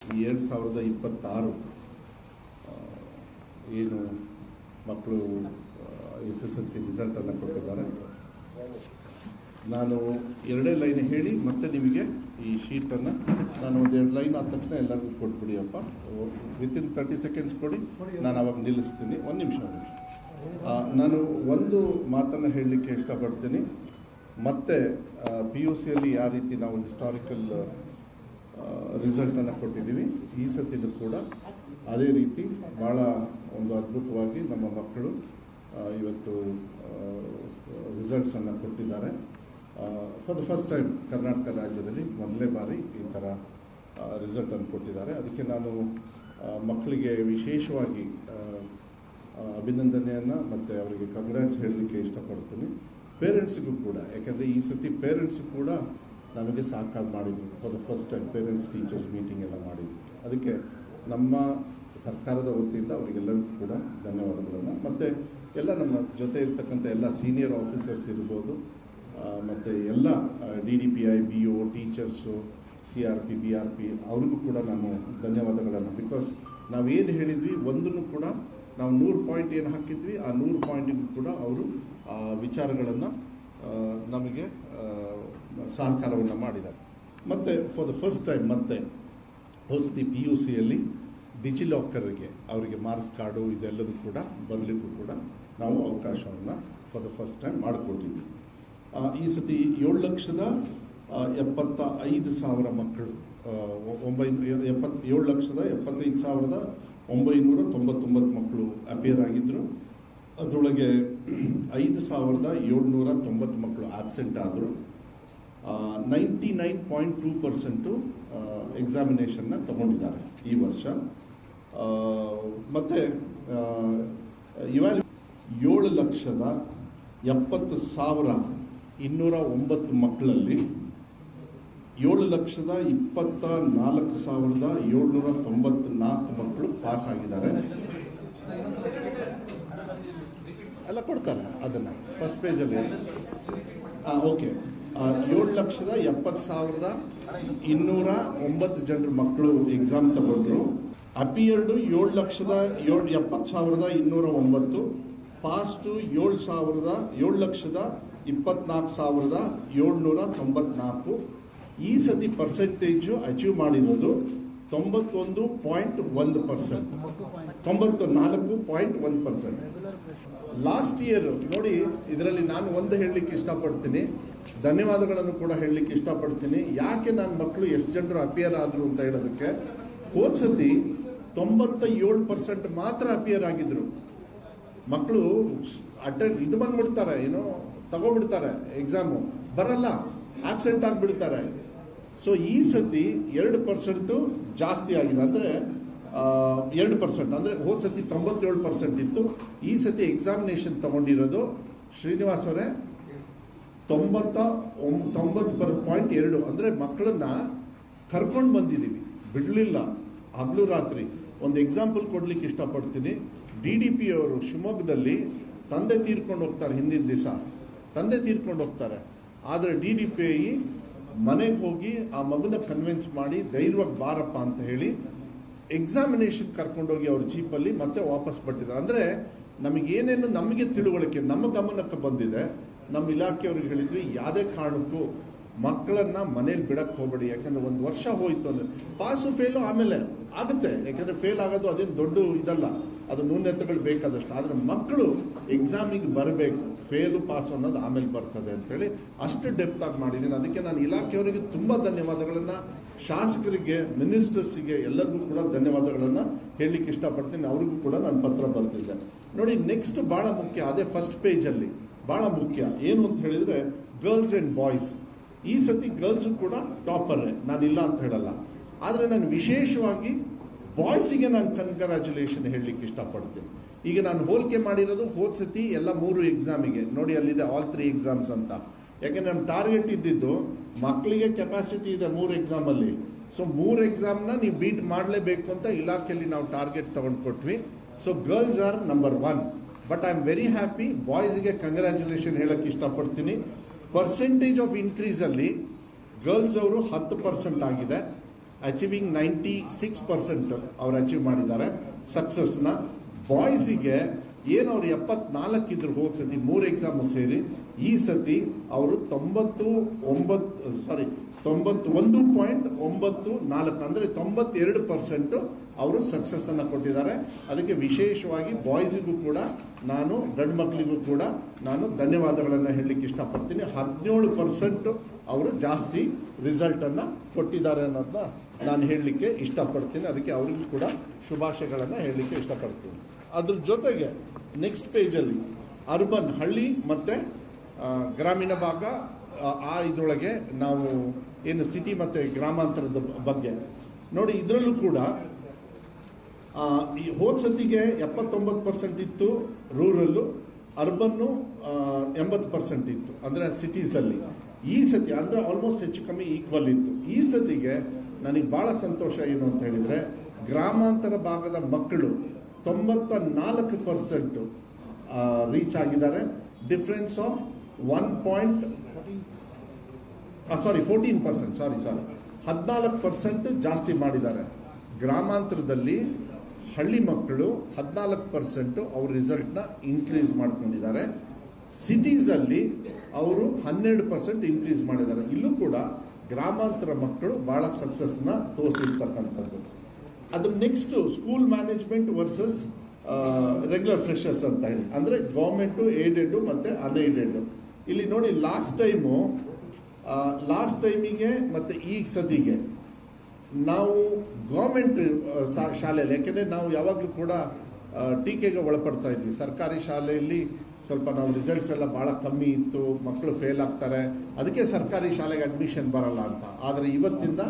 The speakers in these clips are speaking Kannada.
2026 ಏನು ಮಕ್ಕಳು SSLC ರಿಸಲ್ಟನ್ನು ಕೊಟ್ಟಿದ್ದಾರೆ. ನಾನು ಎರಡೇ ಲೈನ್ ಹೇಳಿ ಮತ್ತೆ ನಿಮಗೆ ಈ ಶೀಟನ್ನು ನಾನು ಒಂದೆರಡು ಲೈನ್ ಆದ ತಕ್ಷಣ ಎಲ್ಲರಿಗೂ ಕೊಟ್ಬಿಡಿಯಪ್ಪ. ವಿತಿನ್ 30 ಸೆಕೆಂಡ್ಸ್ ಕೊಡಿ, ನಾನು ಅವಾಗ ನಿಲ್ಲಿಸ್ತೀನಿ. ಒಂದು ನಿಮಿಷ. ನಾನು ಒಂದು ಮಾತನ್ನು ಹೇಳಲಿಕ್ಕೆ ಇಷ್ಟಪಡ್ತೀನಿ. ಮತ್ತೆ PUCಯಲ್ಲಿ ಯಾವ ರೀತಿ ನಾವು ಹಿಸ್ಟಾರಿಕಲ್ ರಿಸಲ್ಟನ್ನು ಕೊಟ್ಟಿದ್ದೀವಿ, ಈ ಸತಿನೂ ಕೂಡ ಅದೇ ರೀತಿ ಭಾಳ ಒಂದು ಅದ್ಭುತವಾಗಿ ನಮ್ಮ ಮಕ್ಕಳು ಇವತ್ತು ರಿಸಲ್ಟ್ಸನ್ನು ಕೊಟ್ಟಿದ್ದಾರೆ. For the first time Karnataka ರಾಜ್ಯದಲ್ಲಿ ಮೊದಲನೇ ಬಾರಿ ಈ ಥರ ರಿಸಲ್ಟನ್ನು ಕೊಟ್ಟಿದ್ದಾರೆ. ಅದಕ್ಕೆ ನಾನು ಮಕ್ಕಳಿಗೆ ವಿಶೇಷವಾಗಿ ಅಭಿನಂದನೆಯನ್ನು ಮತ್ತು ಅವರಿಗೆ ಕಂಗ್ರ್ಯಾಟ್ಸ್ ಹೇಳಲಿಕ್ಕೆ ಇಷ್ಟಪಡ್ತೀನಿ. ಪೇರೆಂಟ್ಸಿಗೂ ಕೂಡ, ಯಾಕೆಂದರೆ ಈ ಸತಿ ಪೇರೆಂಟ್ಸು ಕೂಡ ನಮಗೆ ಸಹಕಾರ ಮಾಡಿದರು. For the first time parents teachers meeting ಎಲ್ಲ ಮಾಡಿದ್ವಿ. ಅದಕ್ಕೆ ನಮ್ಮ ಸರ್ಕಾರದ ವತಿಯಿಂದ ಅವರಿಗೆಲ್ಲರಿಗೂ ಕೂಡ ಧನ್ಯವಾದಗಳನ್ನು, ಮತ್ತು ಎಲ್ಲ ನಮ್ಮ ಜೊತೆ ಇರ್ತಕ್ಕಂಥ ಎಲ್ಲ ಸೀನಿಯರ್ ಆಫೀಸರ್ಸ್ ಇರ್ಬೋದು, ಮತ್ತು ಎಲ್ಲ DDPI, BO, teachers, CRP, BRP ಅವ್ರಿಗೂ ಕೂಡ ನಾನು ಧನ್ಯವಾದಗಳನ್ನು. ಬಿಕಾಸ್ ನಾವೇನು ಹೇಳಿದ್ವಿ ಒಂದನ್ನು ಕೂಡ ನಾವು 100 ಪಾಯಿಂಟ್ ಏನು ಹಾಕಿದ್ವಿ ಆ 100 ಪಾಯಿಂಟಿಗೂ ಕೂಡ ಅವರು ವಿಚಾರಗಳನ್ನು ನಮಗೆ ಸಹಕಾರವನ್ನು ಮಾಡಿದ್ದಾರೆ. ಮತ್ತು ಫಾರ್ ದ ಫಸ್ಟ್ ಟೈಮ್ ಮತ್ತೆ ಹೊಸತಿ PUCಯಲ್ಲಿ ಡಿಜಿಲಾಕರ್ಗೆ ಅವರಿಗೆ ಮಾರ್ಕ್ಸ್ ಕಾರ್ಡು ಇದೆಲ್ಲದೂ ಕೂಡ ಬರಲಿಕ್ಕೂ ಕೂಡ ನಾವು ಅವಕಾಶವನ್ನು ಫಾರ್ ದ ಫಸ್ಟ್ ಟೈಮ್ ಮಾಡಿಕೊಟ್ಟಿದ್ವಿ. ಈ ಸತಿ 7,75,000 ಮಕ್ಕಳು 7,75,999 ಮಕ್ಕಳು ಅಪಿಯರ್ ಆಗಿದ್ದರು. ಅದರೊಳಗೆ 5,790 ಮಕ್ಕಳು ಆಬ್ಸೆಂಟ್ ಆದರು. 99.2% ಎಕ್ಸಾಮಿನೇಷನ್ನ ತಗೊಂಡಿದ್ದಾರೆ ಈ ವರ್ಷ. ಮತ್ತು 7,70,209 ಮಕ್ಕಳಲ್ಲಿ 7,24,794 ಮಕ್ಕಳು ಪಾಸ್ ಆಗಿದ್ದಾರೆ. ಎಲ್ಲ ಕೊಡ್ತಾರೆ ಅದನ್ನು ಫಸ್ಟ್ ಪೇಜಲ್ಲಿ. ಓಕೆ, 7,70,209 ಜನರು ಮಕ್ಕಳು ಎಕ್ಸಾಮ್ ತಗೊಂಡ್ರು. ಅಪಿಯರ್ಡು 7,70,209, ಪಾಸ್ಟು 7,24,794. ಈ ಸತಿ ಪರ್ಸೆಂಟೇಜು ಅಚೀವ್ ಮಾಡಿರೋದು 91.1%, 94.1%. ಲಾಸ್ಟ್ ಇಯರ್ ನೋಡಿ, ಇದರಲ್ಲಿ ನಾನು ಒಂದು ಹೇಳಲಿಕ್ಕೆ ಇಷ್ಟಪಡ್ತೀನಿ, ಧನ್ಯವಾದಗಳನ್ನು ಕೂಡ ಹೇಳಲಿಕ್ಕೆ ಇಷ್ಟಪಡ್ತೀನಿ. ಯಾಕೆ ನನ್ನ ಮಕ್ಕಳು ಎಷ್ಟು ಜನರು ಅಪಿಯರ್ ಆದರು ಅಂತ ಹೇಳೋದಕ್ಕೆ, ಹೋದ ಸತಿ 97% ಮಾತ್ರ ಅಪಿಯರ್ ಆಗಿದ್ರು ಮಕ್ಕಳು. ಇದು ಬಂದ್ಬಿಡ್ತಾರೆ, ಏನೋ ತಗೋಬಿಡ್ತಾರೆ, ಎಕ್ಸಾಮು ಬರಲ್ಲ, ಆಬ್ಸೆಂಟ್ ಆಗಿಬಿಡ್ತಾರೆ. ಸೊ ಈ ಸತಿ 2% ಜಾಸ್ತಿ ಆಗಿದೆ. ಅಂದರೆ 2%, ಅಂದರೆ ಹೋದ ಸತಿ 97% ಇತ್ತು. ಈ ಸತಿ ಎಕ್ಸಾಮಿನೇಷನ್ ತಗೊಂಡಿರೋದು ಶ್ರೀನಿವಾಸ್ ಅವರೇ 90.2. ಅಂದರೆ ಮಕ್ಕಳನ್ನ ಕರ್ಕೊಂಡು ಬಂದಿದ್ದೀವಿ, ಬಿಡಲಿಲ್ಲ ಹಗಲು ರಾತ್ರಿ. ಒಂದು ಎಕ್ಸಾಂಪಲ್ ಕೊಡ್ಲಿಕ್ಕೆ ಇಷ್ಟಪಡ್ತೀನಿ. DDP ಅವರು ಶಿವಮೊಗ್ಗದಲ್ಲಿ ತಂದೆ ತೀರ್ಕೊಂಡು ಹೋಗ್ತಾರೆ, ಹಿಂದಿನ ದಿವಸ ತಂದೆ ತೀರ್ಕೊಂಡು ಹೋಗ್ತಾರೆ. ಆದರೆ DDPI ಮನೆಗೆ ಹೋಗಿ ಆ ಮಗುನ ಕನ್ವಿನ್ಸ್ ಮಾಡಿ ಧೈರ್ಯವಾಗಿ ಬಾರಪ್ಪ ಅಂತ ಹೇಳಿ ಎಕ್ಸಾಮಿನೇಷನ್ ಕರ್ಕೊಂಡೋಗಿ ಅವ್ರ ಜೀಪಲ್ಲಿ ಮತ್ತೆ ವಾಪಸ್ ಬರ್ತಿದ್ದಾರೆ. ಅಂದರೆ ನಮಗೇನೇನು ನಮಗೆ ತಿಳುವಳಿಕೆ ನಮ್ಮ ಗಮನಕ್ಕೆ ಬಂದಿದೆ, ನಮ್ಮ ಇಲಾಖೆಯವ್ರಿಗೆ ಹೇಳಿದ್ವಿ, ಯಾವುದೇ ಕಾರಣಕ್ಕೂ ಮಕ್ಕಳನ್ನು ಮನೇಲಿ ಬಿಡಕ್ಕೆ ಹೋಗಬೇಡಿ. ಯಾಕಂದರೆ ಒಂದು ವರ್ಷ ಹೋಯಿತು ಅಂದರೆ ಪಾಸು ಫೇಲು ಆಮೇಲೆ ಆಗುತ್ತೆ. ಯಾಕೆಂದರೆ ಫೇಲ್ ಆಗೋದು ಅದೇನು ದೊಡ್ಡ ಇದಲ್ಲ, ಅದು ನ್ಯೂನತೆಗಳು ಬೇಕಾದಷ್ಟು. ಆದರೆ ಮಕ್ಕಳು ಎಕ್ಸಾಮಿಗೆ ಬರಬೇಕು, ಫೇಲು ಪಾಸು ಅನ್ನೋದು ಆಮೇಲೆ ಬರ್ತದೆ ಅಂತೇಳಿ ಅಷ್ಟು ಡೆಪ್ತ್ ಆಗಿ ಮಾಡಿದ್ದೀನಿ. ಅದಕ್ಕೆ ನಾನು ಇಲಾಖೆಯವರಿಗೆ ತುಂಬ ಧನ್ಯವಾದಗಳನ್ನು, ಶಾಸಕರಿಗೆ, ಮಿನಿಸ್ಟರ್ಸಿಗೆ ಎಲ್ಲರಿಗೂ ಕೂಡ ಧನ್ಯವಾದಗಳನ್ನು ಹೇಳಲಿಕ್ಕೆ ಇಷ್ಟಪಡ್ತೀನಿ. ಅವ್ರಿಗೂ ಕೂಡ ನಾನು ಪತ್ರ ಬರೆದಿದ್ದೆ. ನೋಡಿ, ನೆಕ್ಸ್ಟ್ ಭಾಳ ಮುಖ್ಯ, ಅದೇ ಫಸ್ಟ್ ಪೇಜಲ್ಲಿ ಭಾಳ ಮುಖ್ಯ ಏನು ಅಂತ ಹೇಳಿದರೆ ಗರ್ಲ್ಸ್ ಆ್ಯಂಡ್ ಬಾಯ್ಸ್. ಈ ಸತಿ ಗರ್ಲ್ಸು ಕೂಡ ಟಾಪರೇ, ನಾನಿಲ್ಲ ಅಂತ ಹೇಳಲ್ಲ. ಆದರೆ ನಾನು ವಿಶೇಷವಾಗಿ ಬಾಯ್ಸಿಗೆ ನಾನು ಕಂಗ್ರ್ಯಾಚುಲೇಷನ್ ಹೇಳಲಿಕ್ಕೆ ಇಷ್ಟಪಡ್ತೀನಿ. ಈಗ ನಾನು ಹೋಲಿಕೆ ಮಾಡಿರೋದು ಹೋದ ಸತಿ ಎಲ್ಲ 3 ಎಕ್ಸಾಮಿಗೆ. ನೋಡಿ, ಅಲ್ಲಿದೆ ಆಲ್ 3 ಎಕ್ಸಾಮ್ಸ್ ಅಂತ. ಯಾಕೆಂದರೆ ನಮ್ಮ ಟಾರ್ಗೆಟ್ ಇದ್ದಿದ್ದು ಮಕ್ಕಳಿಗೆ ಕೆಪಾಸಿಟಿ ಇದೆ 3 ಎಕ್ಸಾಮಲ್ಲಿ. ಸೊ 3 ಎಕ್ಸಾಮ್ನ ನೀವು ಬೀಟ್ ಮಾಡಲೇಬೇಕು ಅಂತ ಇಲಾಖೆಯಲ್ಲಿ ನಾವು ಟಾರ್ಗೆಟ್ ತಗೊಂಡು ಕೊಟ್ವಿ. So girls are number 1. But I am very happy. ಬಾಯ್ಸ್ಗೆ ಕಂಗ್ರ್ಯಾಚುಲೇಷನ್ ಹೇಳಕ್ಕೆ ಇಷ್ಟಪಡ್ತೀನಿ. ಪರ್ಸೆಂಟೇಜ್ ಆಫ್ ಇನ್ಕ್ರೀಸಲ್ಲಿ ಗರ್ಲ್ಸ್ ಅವರು 10% ಆಗಿದೆ, ಅಚೀವಿಂಗ್ 96% ಅವ್ರು ಅಚೀವ್ ಮಾಡಿದ್ದಾರೆ ಸಕ್ಸಸ್ನ. ಬಾಯ್ಸಿಗೆ ಏನು ಅವ್ರು 74 ಇದ್ರು ಹೋದ ಸತಿ 3 ಎಕ್ಸಾಮು ಸೇರಿ, ಈ ಸತಿ ಅವರು 91.94 ಅಂದರೆ 92% ಅವರು ಸಕ್ಸಸ್ ಅನ್ನು ಕೊಟ್ಟಿದ್ದಾರೆ. ಅದಕ್ಕೆ ವಿಶೇಷವಾಗಿ ಬಾಯ್ಸಿಗೂ ಕೂಡ ನಾನು, ಗಂಡು ಮಕ್ಕಳಿಗೂ ಕೂಡ ನಾನು ಧನ್ಯವಾದಗಳನ್ನು ಹೇಳಲಿಕ್ಕೆ ಇಷ್ಟಪಡ್ತೀನಿ. 17% ಅವರು ಜಾಸ್ತಿ ರಿಸಲ್ಟನ್ನು ಕೊಟ್ಟಿದ್ದಾರೆ ಅನ್ನೋದನ್ನ ನಾನು ಹೇಳಲಿಕ್ಕೆ ಇಷ್ಟಪಡ್ತೀನಿ. ಅದಕ್ಕೆ ಅವರಿಗೂ ಕೂಡ ಶುಭಾಶಯಗಳನ್ನು ಹೇಳಲಿಕ್ಕೆ ಇಷ್ಟಪಡ್ತೀನಿ. ಅದ್ರ ಜೊತೆಗೆ ನೆಕ್ಸ್ಟ್ ಪೇಜಲ್ಲಿ ಅರ್ಬನ್, ಹಳ್ಳಿ ಮತ್ತು ಗ್ರಾಮೀಣ ಭಾಗ, ಇದರೊಳಗೆ ನಾವು ಏನು ಸಿಟಿ ಮತ್ತು ಗ್ರಾಮಾಂತರದ ಬಗ್ಗೆ ನೋಡಿ. ಇದರಲ್ಲೂ ಕೂಡ ಈ ಹೋದ ಸತಿಗೆ 79% ಇತ್ತು ರೂರಲ್ಲು, ಅರ್ಬನ್ನು 80% ಇತ್ತು ಅಂದರೆ ಸಿಟೀಸಲ್ಲಿ. ಈ ಸತಿ ಅಂದರೆ ಆಲ್ಮೋಸ್ಟ್ ಹೆಚ್ಚು ಕಮ್ಮಿ ಈಕ್ವಲ್ ಇತ್ತು. ಈ ಸತಿಗೆ ನನಗೆ ಭಾಳ ಸಂತೋಷ ಏನು ಅಂತ ಹೇಳಿದರೆ, ಗ್ರಾಮಾಂತರ ಭಾಗದ ಮಕ್ಕಳು 94% ರೀಚ್ ಆಗಿದ್ದಾರೆ. ಡಿಫ್ರೆನ್ಸ್ ಆಫ್ 14% ಜಾಸ್ತಿ ಮಾಡಿದ್ದಾರೆ. ಗ್ರಾಮಾಂತರದಲ್ಲಿ ಹಳ್ಳಿ ಮಕ್ಕಳು 14% ಅವ್ರ ರಿಸಲ್ಟ್ನ ಇನ್ಕ್ರೀಸ್ ಮಾಡ್ಕೊಂಡಿದ್ದಾರೆ. ಸಿಟೀಸಲ್ಲಿ ಅವರು 12% ಇನ್ಕ್ರೀಸ್ ಮಾಡಿದ್ದಾರೆ. ಇಲ್ಲೂ ಕೂಡ ಗ್ರಾಮಾಂತರ ಮಕ್ಕಳು ಭಾಳ ಸಕ್ಸಸ್ನ ತೋರಿಸಿರ್ತಕ್ಕಂಥದ್ದು. ಅದ್ರ next school management versus regular freshers ಅಂತ ಹೇಳಿ, ಅಂದರೆ ಗೌರ್ಮೆಂಟು, ಏಡೆಡ್ ಮತ್ತು ಅನ್ಏಡೆಡ್. ಇಲ್ಲಿ ನೋಡಿ, ಲಾಸ್ಟ್ ಟೈಮಿಗೆ ಮತ್ತು ಈ ಸತಿಗೆ ನಾವು ಗೌರ್ಮೆಂಟ್ ಶಾಲೆಯಲ್ಲಿ, ಯಾಕೆಂದರೆ ನಾವು ಯಾವಾಗಲೂ ಕೂಡ ಟೀಕೆಗೆ ಒಳಪಡ್ತಾ ಇದ್ವಿ. ಸರ್ಕಾರಿ ಶಾಲೆಯಲ್ಲಿ ಸ್ವಲ್ಪ ನಾವು ರಿಸಲ್ಟ್ಸ್ ಎಲ್ಲ ಭಾಳ ಕಮ್ಮಿ ಇತ್ತು, ಮಕ್ಕಳು ಫೇಲ್ ಆಗ್ತಾರೆ, ಅದಕ್ಕೆ ಸರ್ಕಾರಿ ಶಾಲೆಗೆ ಅಡ್ಮಿಷನ್ ಬರಲ್ಲ ಅಂತ. ಆದರೆ ಇವತ್ತಿಂದ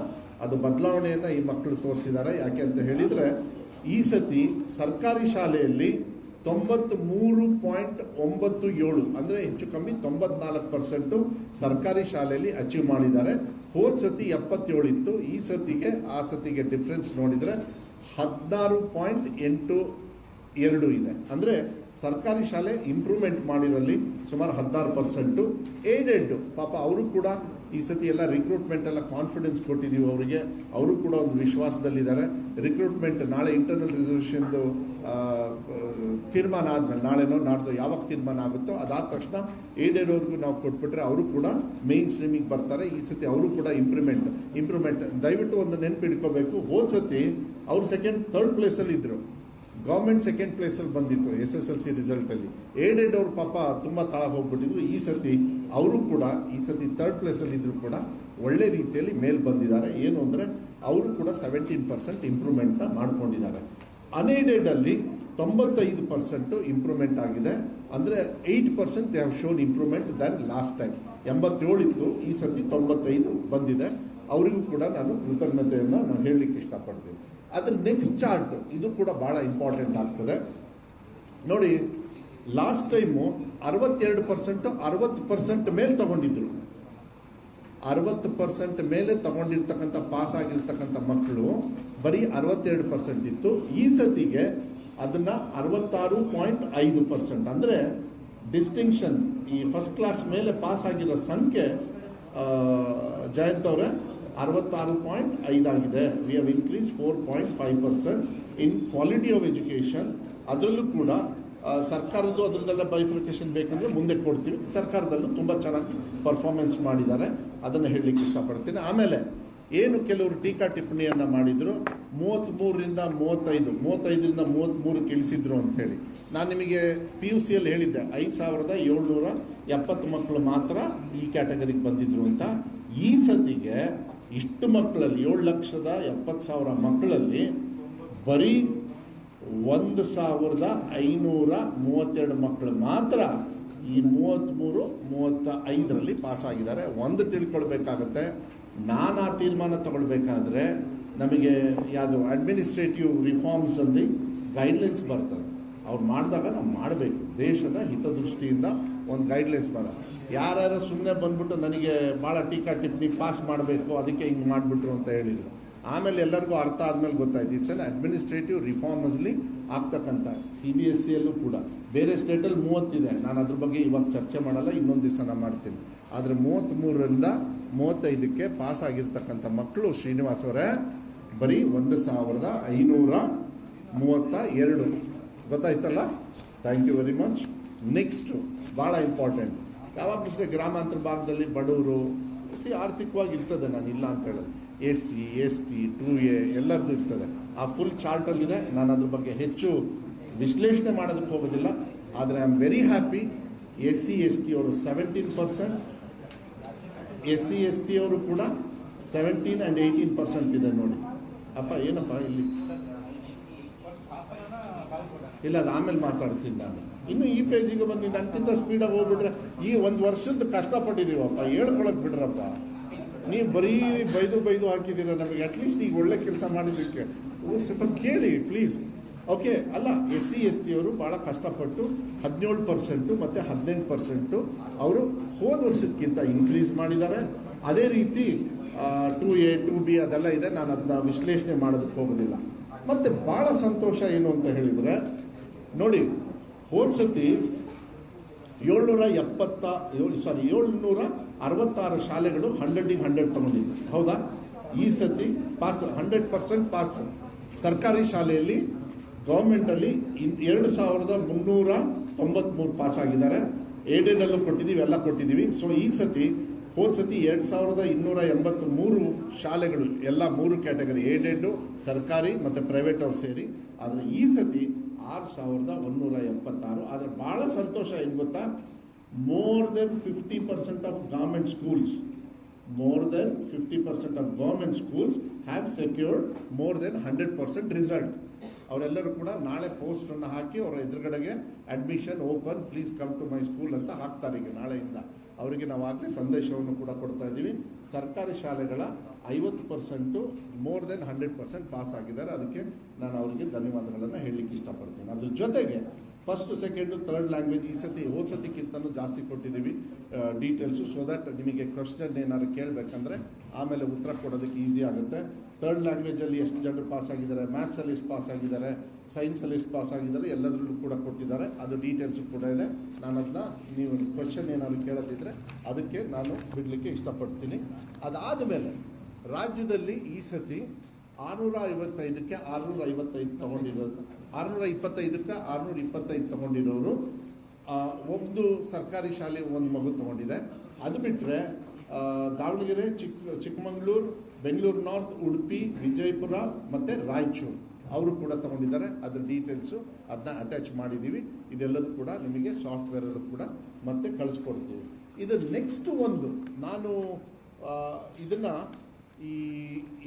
ಅದು ಬದಲಾವಣೆಯನ್ನು ಈ ಮಕ್ಕಳು ತೋರಿಸಿದ್ದಾರೆ. ಯಾಕೆ ಅಂತ ಹೇಳಿದರೆ, ಈ ಸತಿ ಸರ್ಕಾರಿ ಶಾಲೆಯಲ್ಲಿ 93.97 ಅಂದರೆ ಹೆಚ್ಚು ಕಮ್ಮಿ 94% ಸರ್ಕಾರಿ ಶಾಲೆಯಲ್ಲಿ ಅಚೀವ್ ಮಾಡಿದ್ದಾರೆ. ಹೋದ ಸತಿ 77 ಇತ್ತು, ಈ ಸತಿಗೆ ಆ ಸತಿಗೆ ಡಿಫ್ರೆನ್ಸ್ ನೋಡಿದರೆ 16.82 ಇದೆ. ಅಂದರೆ ಸರ್ಕಾರಿ ಶಾಲೆ ಇಂಪ್ರೂವ್ಮೆಂಟ್ ಮಾಡಿರಲ್ಲಿ ಸುಮಾರು 16%. ಏಡೆಡ್ ಪಾಪ ಅವರು ಕೂಡ ಈ ಸತಿ ಎಲ್ಲ ರಿಕ್ರೂಟ್ಮೆಂಟ್ ಎಲ್ಲ ಕಾನ್ಫಿಡೆನ್ಸ್ ಕೊಟ್ಟಿದ್ದೀವಿ ಅವರಿಗೆ, ಅವರು ಕೂಡ ಒಂದು ವಿಶ್ವಾಸದಲ್ಲಿದ್ದಾರೆ. ರಿಕ್ರೂಟ್ಮೆಂಟ್ ನಾಳೆ ಇಂಟರ್ನಲ್ ರಿಸರ್ವೇಷನ್ದು ತೀರ್ಮಾನ ಆದಮೇಲೆ, ನಾಳೆನೋ ನಾಡ್ದು ಯಾವಾಗ ತೀರ್ಮಾನ ಆಗುತ್ತೋ ಅದಾದ ತಕ್ಷಣ ಏಡೆಡ್ ಅವ್ರಿಗೂ ನಾವು ಕೊಟ್ಬಿಟ್ರೆ ಅವರು ಕೂಡ ಮೇನ್ ಸ್ಟ್ರೀಮಿಗೆ ಬರ್ತಾರೆ. ಈ ಸತಿ ಅವರು ಕೂಡ ಇಂಪ್ರೂವ್ಮೆಂಟ್ ದಯವಿಟ್ಟು ಒಂದು ನೆನಪಿಡ್ಕೋಬೇಕು. ಹೋದ ಸತಿ ಅವ್ರು ಥರ್ಡ್ ಪ್ಲೇಸಲ್ಲಿ ಇದ್ದರು, ಗೌರ್ಮೆಂಟ್ ಸೆಕೆಂಡ್ ಪ್ಲೇಸಲ್ಲಿ ಬಂದಿತ್ತು SSLC ರಿಸಲ್ಟಲ್ಲಿ. ಏಡೆಡ್ ಅವ್ರ ಪಾಪ ತುಂಬ ತಳ ಹೋಗ್ಬಿಟ್ಟಿದ್ರು. ಈ ಸತಿ ಅವರು ಕೂಡ ಥರ್ಡ್ ಪ್ಲೇಸಲ್ಲಿ ಇದ್ದರೂ ಕೂಡ ಒಳ್ಳೆ ರೀತಿಯಲ್ಲಿ ಮೇಲ್ ಬಂದಿದ್ದಾರೆ. ಏನು ಅಂದರೆ ಅವರು ಕೂಡ 17% ಇಂಪ್ರೂವ್ಮೆಂಟ್ನ ಮಾಡ್ಕೊಂಡಿದ್ದಾರೆ. ಅನ್ಏಡೆಡಲ್ಲಿ 95% ಇಂಪ್ರೂವ್ಮೆಂಟ್ ಆಗಿದೆ. ಅಂದರೆ 8% they have shown improvement than last time. 87 ಇತ್ತು, ಈ ಸತಿ 95 ಬಂದಿದೆ. ಅವರಿಗೂ ಕೂಡ ನಾನು ಕೃತಜ್ಞತೆಯನ್ನು ನಾನು ಹೇಳಲಿಕ್ಕೆ ಇಷ್ಟಪಡ್ತೀನಿ. ಅದ್ರ ನೆಕ್ಸ್ಟ್ ಚಾರ್ಟ್ ಇದು ಕೂಡ ಭಾಳ ಇಂಪಾರ್ಟೆಂಟ್ ಆಗ್ತದೆ ನೋಡಿ. ಲಾಸ್ಟ್ ಟೈಮು 62% 60% ಮೇಲೆ ತಗೊಂಡಿದ್ರು. 60% ಮೇಲೆ ತಗೊಂಡಿರ್ತಕ್ಕಂಥ ಪಾಸ್ ಆಗಿರ್ತಕ್ಕಂಥ ಮಕ್ಕಳು ಬರೀ 62% ಇತ್ತು. ಈ ಸತಿಗೆ ಅದನ್ನು 66.5%. ಅಂದರೆ ಡಿಸ್ಟಿಂಕ್ಷನ್, ಈ ಫಸ್ಟ್ ಕ್ಲಾಸ್ ಮೇಲೆ ಪಾಸ್ ಆಗಿರೋ ಸಂಖ್ಯೆ ಜಯಂತ್ ಅವರೇ 66.5 ಆಗಿದೆ. We have increase 4.5% in quality of education. ಅದರಲ್ಲೂ ಕೂಡ ಸರ್ಕಾರದ್ದು ಅದರದ್ದೆಲ್ಲ ಬೈಫಿಕೇಶನ್ ಬೇಕಂದರೆ ಮುಂದೆ ಕೊಡ್ತೀವಿ. ಸರ್ಕಾರದಲ್ಲೂ ತುಂಬ ಚೆನ್ನಾಗಿ ಪರ್ಫಾರ್ಮೆನ್ಸ್ ಮಾಡಿದ್ದಾರೆ, ಅದನ್ನು ಹೇಳಲಿಕ್ಕೆ ಇಷ್ಟಪಡ್ತೀನಿ. ಆಮೇಲೆ ಏನು ಕೆಲವರು ಟೀಕಾ ಟಿಪ್ಪಣಿಯನ್ನು ಮಾಡಿದರು, 33ರಿಂದ 35, 35ರಿಂದ 33 ಇಳಿಸಿದ್ರು ಅಂಥೇಳಿ. ನಾನು ನಿಮಗೆ PUCಯಲ್ಲಿ ಹೇಳಿದ್ದೆ 5770 ಮಕ್ಕಳು ಮಾತ್ರ ಈ ಕ್ಯಾಟಗರಿಗೆ ಬಂದಿದ್ರು ಅಂತ. ಈ ಸತಿಗೆ ಇಷ್ಟು ಮಕ್ಕಳಲ್ಲಿ 7,70,000 ಮಕ್ಕಳಲ್ಲಿ ಬರೀ 1,532 ಮಕ್ಕಳು ಮಾತ್ರ ಈ 33, 35ರಲ್ಲಿ ಪಾಸ್ ಆಗಿದ್ದಾರೆ. ಒಂದು ತಿಳ್ಕೊಳ್ಬೇಕಾಗತ್ತೆ, ನಾನು ಆ ತೀರ್ಮಾನ ತಗೊಳ್ಬೇಕಾದ್ರೆ ನಮಗೆ ಯಾವುದು ಅಡ್ಮಿನಿಸ್ಟ್ರೇಟಿವ್ ರಿಫಾರ್ಮ್ಸ್ ಅಲ್ಲಿ ಗೈಡ್ಲೈನ್ಸ್ ಬರ್ತದೆ. ಅವ್ರು ಮಾಡಿದಾಗ ನಾವು ಮಾಡಬೇಕು. ದೇಶದ ಹಿತದೃಷ್ಟಿಯಿಂದ ಒಂದು ಗೈಡ್ಲೈನ್ಸ್ ಬರ. ಯಾರ್ಯಾರು ಸುಮ್ಮನೆ ಬಂದ್ಬಿಟ್ಟು ನನಗೆ ಭಾಳ ಟೀಕಾ ಟಿಪ್ಪಣಿ ಪಾಸ್ ಮಾಡಬೇಕು, ಅದಕ್ಕೆ ಹಿಂಗೆ ಮಾಡಿಬಿಟ್ರು ಅಂತ ಹೇಳಿದರು. ಆಮೇಲೆ ಎಲ್ಲರಿಗೂ ಅರ್ಥ ಆದಮೇಲೆ ಗೊತ್ತಾಯ್ತು ಇಟ್ಸ್ ಅನ್ ಅಡ್ಮಿನಿಸ್ಟ್ರೇಟಿವ್ ರಿಫಾರ್ಮಸ್ಲಿ ಆಗ್ತಕ್ಕಂಥ. CBSEಯಲ್ಲೂ ಕೂಡ ಬೇರೆ ಸ್ಟೇಟಲ್ಲಿ 30 ಇದೆ, ನಾನು ಅದ್ರ ಬಗ್ಗೆ ಇವಾಗ ಚರ್ಚೆ ಮಾಡಲ್ಲ, ಇನ್ನೊಂದು ದಿವಸ ನಾನು ಮಾಡ್ತೀನಿ. ಆದರೆ 33ರಿಂದ 35ಕ್ಕೆ ಪಾಸ್ ಆಗಿರ್ತಕ್ಕಂಥ ಮಕ್ಕಳು ಶ್ರೀನಿವಾಸ್ ಅವರೇ ಬರೀ 1532 ಗೊತ್ತಾಯ್ತಲ್ಲ. Thank you very much. Next ಭಾಳ ಇಂಪಾರ್ಟೆಂಟ್, ಯಾವಾಗ ಅಷ್ಟೇ ಗ್ರಾಮಾಂತರ ಭಾಗದಲ್ಲಿ ಬಡವರು ಆರ್ಥಿಕವಾಗಿ ಇರ್ತದೆ, ನಾನು ಇಲ್ಲ ಅಂತ ಹೇಳೋದು. SC ST 2A ಎಲ್ಲರದ್ದು ಇರ್ತದೆ. ಆ ಫುಲ್ ಚಾರ್ಟಲ್ಲಿದೆ. ನಾನು ಅದ್ರ ಬಗ್ಗೆ ಹೆಚ್ಚು ವಿಶ್ಲೇಷಣೆ ಮಾಡೋದಕ್ಕೆ ಹೋಗೋದಿಲ್ಲ. ಆದರೆ I am very happy. SC ST ಅವರು 17%, SC ST ಅವರು ಕೂಡ 17 and 18% ಇದೆ ನೋಡಿ. ಅಪ್ಪ ಏನಪ್ಪ ಇಲ್ಲಿ ಇಲ್ಲ, ಅದು ಆಮೇಲೆ ಮಾತಾಡ್ತೀನಿ ನಾನು. ಇನ್ನು ಈ ಪೇಜಿಗೆ ಬಂದು ನನಗಿಂತ ಸ್ಪೀಡಾಗಿ ಹೋಗ್ಬಿಟ್ರೆ ಈ ಒಂದು ವರ್ಷದ ಕಷ್ಟಪಟ್ಟಿದ್ದೀವಪ್ಪ, ಹೇಳ್ಕೊಳಕ್ ಬಿಡ್ರಪ್ಪ. ನೀವು ಬರೀ ಬೈದು ಹಾಕಿದ್ದೀರ ನಮಗೆ. ಅಟ್ಲೀಸ್ಟ್ ಈಗ ಒಳ್ಳೆ ಕೆಲಸ ಮಾಡಿದ್ದಕ್ಕೆ ಸ್ವಲ್ಪ ಕೇಳಿ ಪ್ಲೀಸ್. ಓಕೆ ಅಲ್ಲ, SC ST ಅವರು ಭಾಳ ಕಷ್ಟಪಟ್ಟು 17% ಮತ್ತು 18% ಅವರು ಹೋದ ವರ್ಷಕ್ಕಿಂತ ಇನ್ಕ್ರೀಸ್ ಮಾಡಿದ್ದಾರೆ. ಅದೇ ರೀತಿ 2A 2B ಅದೆಲ್ಲ ಇದೆ, ನಾನು ಅದನ್ನ ವಿಶ್ಲೇಷಣೆ ಮಾಡೋದಕ್ಕೆ ಹೋಗೋದಿಲ್ಲ. ಮತ್ತು ಭಾಳ ಸಂತೋಷ ಏನು ಅಂತ ಹೇಳಿದರೆ ನೋಡಿ, ಹೋದ ಸತಿ 766 ಶಾಲೆಗಳು 100 ತಗೊಂಡಿದ್ದು ಹೌದಾ. ಈ ಸತಿ ಪಾಸ್ 100% ಪಾಸ್. ಸರ್ಕಾರಿ ಶಾಲೆಯಲ್ಲಿ ಗೌರ್ಮೆಂಟಲ್ಲಿ 2393 ಪಾಸ್ ಆಗಿದ್ದಾರೆ. ಏಡೆಡಲ್ಲೂ ಕೊಟ್ಟಿದ್ದೀವಿ, ಎಲ್ಲ ಕೊಟ್ಟಿದ್ದೀವಿ. ಸೊ ಈ ಸತಿ ಹೋದ ಸತಿ 2283 ಶಾಲೆಗಳು, ಎಲ್ಲ 3 ಕ್ಯಾಟಗರಿ, ಏಡೆಡ್ಡು, ಸರ್ಕಾರಿ ಮತ್ತು ಪ್ರೈವೇಟ್ ಅವ್ರು ಸೇರಿ. ಆದರೆ ಈ ಸತಿ 6176. ಆದರೆ ಭಾಳ ಸಂತೋಷ ಏನು ಗೊತ್ತಾ, more than 50% of government schools have secured more than 100% result. ಅವರೆಲ್ಲರೂ ಕೂಡ ನಾಳೆ ಪೋಸ್ಟನ್ನು ಹಾಕಿ ಅವರ ಎದುರುಗಡೆಗೆ admission open, please come to my school ಅಂತ ಹಾಕ್ತಾರೆ ಈಗ ನಾಳೆಯಿಂದ. ಅವರಿಗೆ ನಾವು ಆಗಲೇ ಸಂದೇಶವನ್ನು ಕೂಡ ಕೊಡ್ತಾ ಇದ್ದೀವಿ. ಸರ್ಕಾರಿ ಶಾಲೆಗಳ 50% ಮೋರ್ ದೆನ್ 100% ಪಾಸ್ ಆಗಿದ್ದಾರೆ. ಅದಕ್ಕೆ ನಾನು ಅವರಿಗೆ ಧನ್ಯವಾದಗಳನ್ನು ಹೇಳಲಿಕ್ಕೆ ಇಷ್ಟಪಡ್ತೀನಿ. ಅದ್ರ ಜೊತೆಗೆ ಫಸ್ಟ್ ಸೆಕೆಂಡು ಥರ್ಡ್ ಲ್ಯಾಂಗ್ವೇಜ್ ಈ ಸತಿ ಹೋದ ಸತಿಕ್ಕಿಂತಲೂ ಜಾಸ್ತಿ ಕೊಟ್ಟಿದ್ದೀವಿ ಡೀಟೇಲ್ಸು. ಸೊ ದಟ್ ನಿಮಗೆ ಕ್ವಶನ್ ಏನಾದ್ರು ಕೇಳಬೇಕಂದ್ರೆ ಆಮೇಲೆ ಉತ್ತರ ಕೊಡೋದಕ್ಕೆ ಈಸಿ ಆಗುತ್ತೆ. ಥರ್ಡ್ ಲ್ಯಾಂಗ್ವೇಜಲ್ಲಿ ಎಷ್ಟು ಜನರು ಪಾಸ್ ಆಗಿದ್ದಾರೆ, ಮ್ಯಾಥ್ಸಲ್ಲಿ ಎಷ್ಟು ಪಾಸ್ ಆಗಿದ್ದಾರೆ, ಸೈನ್ಸಲ್ಲಿ ಎಷ್ಟು ಪಾಸ್ ಆಗಿದ್ದಾರೆ, ಎಲ್ಲದರಲ್ಲೂ ಕೂಡ ಕೊಟ್ಟಿದ್ದಾರೆ. ಅದು ಡೀಟೇಲ್ಸು ಕೂಡ ಇದೆ. ನಾನು ಅದನ್ನ ನೀವು ಕ್ವಶನ್ ಏನಾದ್ರು ಕೇಳೋದಿದ್ರೆ ಅದಕ್ಕೆ ನಾನು ಬಿಡಲಿಕ್ಕೆ ಇಷ್ಟಪಡ್ತೀನಿ. ಅದಾದ ಮೇಲೆ ರಾಜ್ಯದಲ್ಲಿ ಈ ಸತಿ 655ಕ್ಕೆ 655 ತಗೊಂಡಿರೋದು, 625ಕ್ಕೆ 625 ತಗೊಂಡಿರೋರು ಒಂದು ಸರ್ಕಾರಿ ಶಾಲೆ ಒಂದು ಮಗು ತಗೊಂಡಿದೆ. ಅದು ಬಿಟ್ಟರೆ ದಾವಣಗೆರೆ, ಚಿಕ್ಕಮಗಳೂರು, ಬೆಂಗಳೂರು ನಾರ್ತ್, ಉಡುಪಿ, ವಿಜಯಪುರ ಮತ್ತು ರಾಯಚೂರು ಅವರು ಕೂಡ ತಗೊಂಡಿದ್ದಾರೆ. ಅದ್ರ ಡೀಟೇಲ್ಸು ಅದನ್ನ ಅಟ್ಯಾಚ್ ಮಾಡಿದ್ದೀವಿ. ಇದೆಲ್ಲದೂ ಕೂಡ ನಿಮಗೆ ಸಾಫ್ಟ್ವೇರಲ್ಲೂ ಕೂಡ ಮತ್ತೆ ಕಳಿಸ್ಕೊಡ್ತೀವಿ. ಇದು ನೆಕ್ಸ್ಟ್ ಒಂದು ನಾನು ಇದನ್ನು ಈ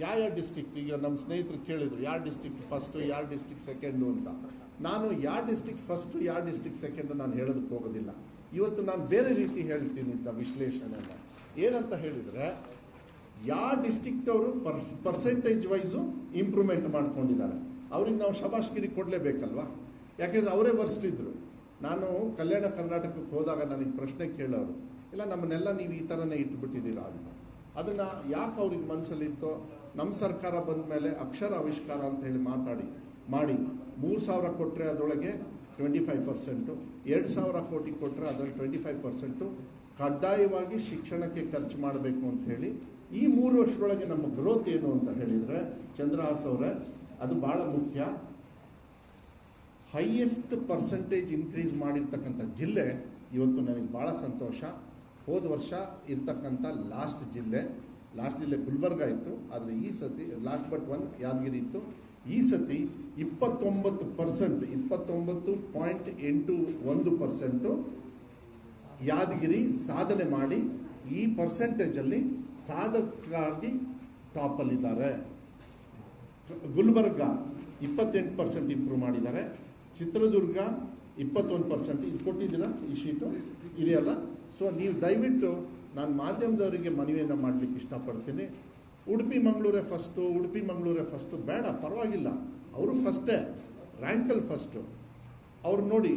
ಯಾವ ಡಿಸ್ಟಿಕ್ಟ್, ಈಗ ನಮ್ಮ ಸ್ನೇಹಿತರು ಕೇಳಿದರು ಯಾವ ಡಿಸ್ಟಿಕ್ಟ್ ಫಸ್ಟು, ಯಾವ ಡಿಸ್ಟಿಕ್ಟ್ ಸೆಕೆಂಡು ಅಂತ. ನಾನು ಯಾವ ಡಿಸ್ಟಿಕ್ಟ್ ಫಸ್ಟು, ಯಾವ ಡಿಸ್ಟಿಕ್ಟ್ ಸೆಕೆಂಡು ನಾನು ಹೇಳೋದಕ್ಕೆ ಹೋಗೋದಿಲ್ಲ. ಇವತ್ತು ನಾನು ಬೇರೆ ರೀತಿ ಹೇಳ್ತೀನಿ ಅಂತ ವಿಶ್ಲೇಷಣೆಯನ್ನು. ಏನಂತ ಹೇಳಿದರೆ, ಯಾವ ಡಿಸ್ಟಿಕ್ಟ್ ಅವರು ಪರ್ಸೆಂಟೇಜ್ ವೈಸು ಇಂಪ್ರೂವ್ಮೆಂಟ್ ಮಾಡ್ಕೊಂಡಿದ್ದಾರೆ, ಅವ್ರಿಗೆ ನಾವು ಶಬಾಷ್ಗಿರಿ ಕೊಡಲೇಬೇಕಲ್ವಾ. ಯಾಕೆಂದರೆ ಅವರೇ ವರ್ಸ್ಟಿದ್ರು. ನಾನು ಕಲ್ಯಾಣ ಕರ್ನಾಟಕಕ್ಕೆ ಹೋದಾಗ ನನಗೆ ಪ್ರಶ್ನೆ ಕೇಳೋರು, ಇಲ್ಲ ನಮ್ಮನ್ನೆಲ್ಲ ನೀವು ಈ ಥರನೇ ಇಟ್ಬಿಟ್ಟಿದ್ದೀರಾ ಅಂತ. ಅದನ್ನು ಯಾಕೆ ಅವ್ರಿಗೆ ಮನಸ್ಸಲ್ಲಿತ್ತೋ, ನಮ್ಮ ಸರ್ಕಾರ ಬಂದ ಮೇಲೆ ಅಕ್ಷರ ಆವಿಷ್ಕಾರ ಅಂತ ಹೇಳಿ ಮಾಡಿ 3,000 ಕೊಟ್ಟರೆ ಅದರೊಳಗೆ 25%, 2,000 ಕೋಟಿ ಕೊಟ್ಟರೆ ಅದರಲ್ಲಿ 25% ಕಡ್ಡಾಯವಾಗಿ ಶಿಕ್ಷಣಕ್ಕೆ ಖರ್ಚು ಮಾಡಬೇಕು ಅಂತ ಹೇಳಿ. ಈ 3 ವರ್ಷದೊಳಗೆ ನಮ್ಮ ಗ್ರೋತ್ ಏನು ಅಂತ ಹೇಳಿದರೆ, ಚಂದ್ರಹಾಸ್ ಅವರೇ, ಅದು ಭಾಳ ಮುಖ್ಯ. ಹೈಯೆಸ್ಟ್ ಪರ್ಸೆಂಟೇಜ್ ಇನ್ಕ್ರೀಸ್ ಮಾಡಿರ್ತಕ್ಕಂಥ ಜಿಲ್ಲೆ ಇವತ್ತು ನನಗೆ ಭಾಳ ಸಂತೋಷ. ಹೋದ ವರ್ಷ ಇರ್ತಕ್ಕಂಥ ಲಾಸ್ಟ್ ಜಿಲ್ಲೆ ಗುಲ್ಬರ್ಗ ಇತ್ತು. ಆದರೆ ಈ ಸತಿ ಲಾಸ್ಟ್ ಬಟ್ ಒನ್ ಯಾದಗಿರಿ ಇತ್ತು. ಈ ಸತಿ 29%, 29.81% ಯಾದಗಿರಿ ಸಾಧನೆ ಮಾಡಿ ಈ ಪರ್ಸೆಂಟೇಜಲ್ಲಿ ಸಾಧಕರಾಗಿ ಟಾಪಲ್ಲಿದ್ದಾರೆ. ಗುಲ್ಬರ್ಗ 28% ಇಂಪ್ರೂವ್ ಮಾಡಿದ್ದಾರೆ. ಚಿತ್ರದುರ್ಗ 21%. ಇದು ಕೊಟ್ಟಿದ್ದೀರಾ ಈ ಶೀಟು ಇದೆಯಲ್ಲ. ಸೊ ನೀವು ದಯವಿಟ್ಟು ನಾನು ಮಾಧ್ಯಮದವರಿಗೆ ಮನವಿಯನ್ನು ಮಾಡಲಿಕ್ಕೆ ಇಷ್ಟಪಡ್ತೀನಿ. ಉಡುಪಿ ಮಂಗಳೂರೇ ಫಸ್ಟು ಬೇಡ, ಪರವಾಗಿಲ್ಲ, ಅವರು ಫಸ್ಟೇ, ರ್ಯಾಂಕಲ್ಲಿ ಫಸ್ಟು. ಅವ್ರು ನೋಡಿ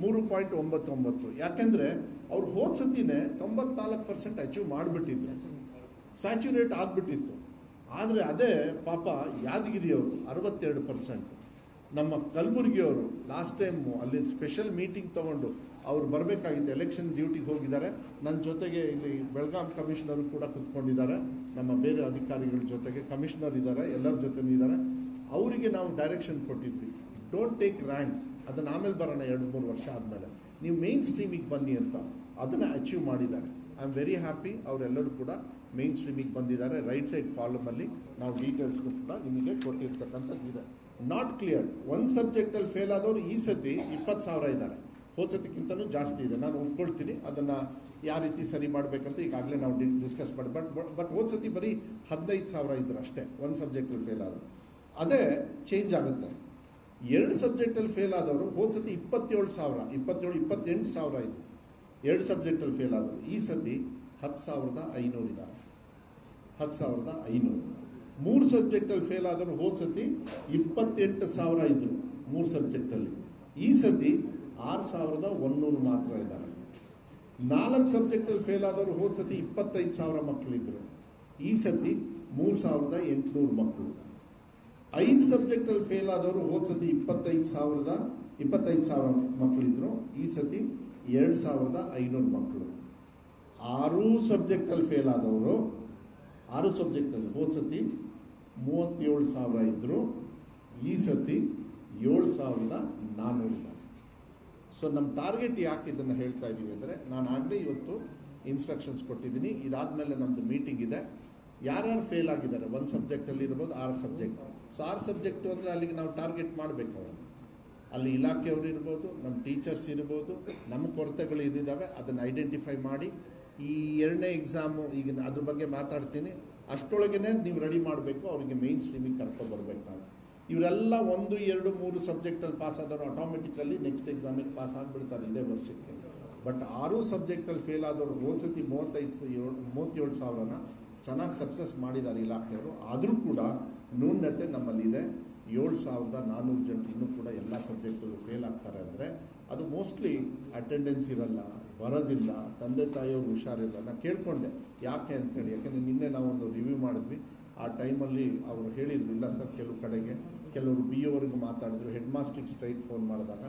3.99. ಯಾಕೆಂದರೆ ಅವ್ರು ಹೋದ ಸತಿನೇ 94% ಅಚೀವ್ ಮಾಡಿಬಿಟ್ಟಿದ್ರು, ಸ್ಯಾಚುರೇಟ್ ಆಗಿಬಿಟ್ಟಿತ್ತು. ಆದರೆ ಅದೇ ಪಾಪ ಯಾದಗಿರಿಯವರು 62%. ನಮ್ಮ ಕಲಬುರಗಿಯವರು ಲಾಸ್ಟ್ ಟೈಮ್ ಅಲ್ಲಿ ಸ್ಪೆಷಲ್ ಮೀಟಿಂಗ್ ತಗೊಂಡು ಅವ್ರು ಬರಬೇಕಾಗಿತ್ತು, ಎಲೆಕ್ಷನ್ ಡ್ಯೂಟಿಗೆ ಹೋಗಿದ್ದಾರೆ. ನನ್ನ ಜೊತೆಗೆ ಇಲ್ಲಿ ಬೆಳಗಾಂ ಕಮಿಷನರ್ ಕೂಡ ಕುತ್ಕೊಂಡಿದ್ದಾರೆ, ನಮ್ಮ ಬೇರೆ ಅಧಿಕಾರಿಗಳ ಜೊತೆಗೆ ಕಮಿಷನರ್ ಇದ್ದಾರೆ, ಎಲ್ಲರ ಜೊತೆನೂ ಇದ್ದಾರೆ. ಅವರಿಗೆ ನಾವು ಡೈರೆಕ್ಷನ್ ಕೊಟ್ಟಿದ್ವಿ, ಡೋಂಟ್ ಟೇಕ್ ರ್ಯಾಂಕ್, ಅದನ್ನು ಆಮೇಲೆ ಬರೋಣ 2-3 ವರ್ಷ ಆದಮೇಲೆ, ನೀವು ಮೇನ್ ಸ್ಟ್ರೀಮಿಗೆ ಬನ್ನಿ ಅಂತ. ಅದನ್ನು ಅಚೀವ್ ಮಾಡಿದ್ದಾರೆ. I am very happy. ಅವರೆಲ್ಲರೂ ಕೂಡ ಮೇನ್ ಸ್ಟ್ರೀಮಿಗೆ ಬಂದಿದ್ದಾರೆ. ರೈಟ್ ಸೈಡ್ ಕಾಲಮಲ್ಲಿ ನಾವು ಡೀಟೇಲ್ಸ್ಗೂ ಕೂಡ ನಿಮಗೆ ಕೊಟ್ಟಿರ್ತಕ್ಕಂಥದ್ದಿದೆ. ನಾಟ್ ಕ್ಲಿಯರ್ಡ್, ಒಂದು ಸಬ್ಜೆಕ್ಟಲ್ಲಿ ಫೇಲ್ ಆದವರು ಈ ಸತಿ 20,000 ಇದ್ದಾರೆ, ಹೋದ ಸತಿಗಿಂತನೂ ಜಾಸ್ತಿ ಇದೆ. ನಾನು ಒಪ್ಕೊಳ್ತೀನಿ, ಅದನ್ನು ಯಾವ ರೀತಿ ಸರಿ ಮಾಡಬೇಕಂತ ಈಗಾಗಲೇ ನಾವು ಡಿಸ್ಕಸ್ ಮಾಡಿ. ಬಟ್ ಹೋದ ಸತಿ ಬರೀ 15,000 ಇದ್ರು ಅಷ್ಟೇ ಒಂದು ಸಬ್ಜೆಕ್ಟಲ್ಲಿ ಫೇಲ್ ಆದರು. ಅದೇ ಚೇಂಜ್ ಆಗುತ್ತೆ. 2 ಸಬ್ಜೆಕ್ಟಲ್ಲಿ ಫೇಲ್ ಆದವರು ಹೋದ ಸತಿ 28,000 ಇತ್ತು 2 ಸಬ್ಜೆಕ್ಟಲ್ಲಿ ಫೇಲ್ ಆದರು. ಈ ಸತಿ 10,500 ಇದ್ದಾರೆ, 10,500. 3 ಸಬ್ಜೆಕ್ಟಲ್ಲಿ ಫೇಲ್ ಆದವರು ಹೋದ ಸತಿ 28,000 ಇದ್ದರು 3 ಸಬ್ಜೆಕ್ಟಲ್ಲಿ. ಈ ಸತಿ 6,100 ಮಾತ್ರ ಇದ್ದಾರೆ. 4 ಸಬ್ಜೆಕ್ಟಲ್ಲಿ ಫೇಲ್ ಆದವರು ಹೋದ ಸತಿ 25,000 ಮಕ್ಕಳಿದ್ರು, ಈ ಸತಿ 3,800 ಮಕ್ಕಳು. 5 ಸಬ್ಜೆಕ್ಟಲ್ಲಿ ಫೇಲ್ ಆದವರು ಹೋದ ಸತಿ 25,000 ಮಕ್ಕಳಿದ್ರು, ಈ ಸತಿ 2,500 ಮಕ್ಕಳು. 6 ಸಬ್ಜೆಕ್ಟಲ್ಲಿ ಫೇಲ್ ಆದವರು 6 ಸಬ್ಜೆಕ್ಟಲ್ಲಿ ಹೋದ ಸತಿ 37,000 ಇದ್ದರು, ಈ ಸತಿ 7,400 ಇದ್ದಾರೆ. ಸೊ ನಮ್ಮ ಟಾರ್ಗೆಟ್ ಯಾಕೆ ಇದನ್ನು ಹೇಳ್ತಾ ಇದ್ದೀವಿ ಅಂದರೆ, ನಾನು ಆಗಲೇ ಇವತ್ತು ಇನ್ಸ್ಟ್ರಕ್ಷನ್ಸ್ ಕೊಟ್ಟಿದ್ದೀನಿ. ಇದಾದಮೇಲೆ ನಮ್ಮದು ಮೀಟಿಂಗ್ ಇದೆ. ಯಾರ್ಯಾರು ಫೇಲ್ ಆಗಿದ್ದಾರೆ ಒಂದು ಸಬ್ಜೆಕ್ಟಲ್ಲಿ ಇರ್ಬೋದು, 6 ಸಬ್ಜೆಕ್ಟ್. ಸೊ 6 ಸಬ್ಜೆಕ್ಟು ಅಂದರೆ ಅಲ್ಲಿಗೆ ನಾವು ಟಾರ್ಗೆಟ್ ಮಾಡಬೇಕು. ಅವರು ಅಲ್ಲಿ ಇಲಾಖೆಯವರು ಇರ್ಬೋದು, ನಮ್ಮ ಟೀಚರ್ಸ್ ಇರ್ಬೋದು, ನಮ್ಮ ಕೊರತೆಗಳು ಏನಿದ್ದಾವೆ ಅದನ್ನು ಐಡೆಂಟಿಫೈ ಮಾಡಿ, ಈ 2ನೇ ಎಕ್ಸಾಮು ಈಗ ಅದ್ರ ಬಗ್ಗೆ ಮಾತಾಡ್ತೀನಿ, ಅಷ್ಟರೊಳಗೇ ನೀವು ರೆಡಿ ಮಾಡಬೇಕು, ಅವರಿಗೆ ಮೇನ್ ಸ್ಟ್ರೀಮಿಗೆ ಕರ್ಕೊಂಡು ಬರಬೇಕಾಗುತ್ತೆ. ಇವರೆಲ್ಲ 1, 2, 3 ಸಬ್ಜೆಕ್ಟಲ್ಲಿ ಪಾಸ್ ಆದವರು ಆಟೋಮೆಟಿಕಲಿ ನೆಕ್ಸ್ಟ್ ಎಕ್ಸಾಮಿಗೆ ಪಾಸ್ ಆಗಿಬಿಡ್ತಾರೆ ಇದೇ ವರ್ಷಕ್ಕೆ. ಬಟ್ 6 ಸಬ್ಜೆಕ್ಟಲ್ಲಿ ಫೇಲ್ ಆದವರು ಹೋದ ಸತಿ 37,000ನ ಚೆನ್ನಾಗಿ ಸಕ್ಸಸ್ ಮಾಡಿದ್ದಾರೆ ಇಲಾಖೆಯವರು. ಆದರೂ ಕೂಡ ನ್ಯೂನತೆ ನಮ್ಮಲ್ಲಿದೆ. 7,400 ಜನರು ಇನ್ನೂ ಕೂಡ ಎಲ್ಲ ಸಬ್ಜೆಕ್ಟಲ್ಲೂ ಫೇಲ್ ಆಗ್ತಾರೆ ಅಂದರೆ ಅದು ಮೋಸ್ಟ್ಲಿ ಅಟೆಂಡೆನ್ಸ್ ಇರಲ್ಲ, ಬರೋದಿಲ್ಲ, ತಂದೆ ತಾಯಿಯವ್ರು ಹುಷಾರಿಲ್ಲ. ನಾನು ಕೇಳಿಕೊಂಡೆ ಯಾಕೆ ಅಂಥೇಳಿ, ಯಾಕೆಂದರೆ ನಿನ್ನೆ ನಾವು ಒಂದು ರಿವ್ಯೂ ಮಾಡಿದ್ವಿ. ಆ ಟೈಮಲ್ಲಿ ಅವರು ಹೇಳಿದರು, ಇಲ್ಲ ಸರ್, ಕೆಲವರು ಬಿ ಅವ್ರಿಗೆ ಮಾತಾಡಿದ್ರು, ಹೆಡ್ ಮಾಸ್ಟ್ರಿಗೆ ಸ್ಟ್ರೈಟ್ ಫೋನ್ ಮಾಡಿದಾಗ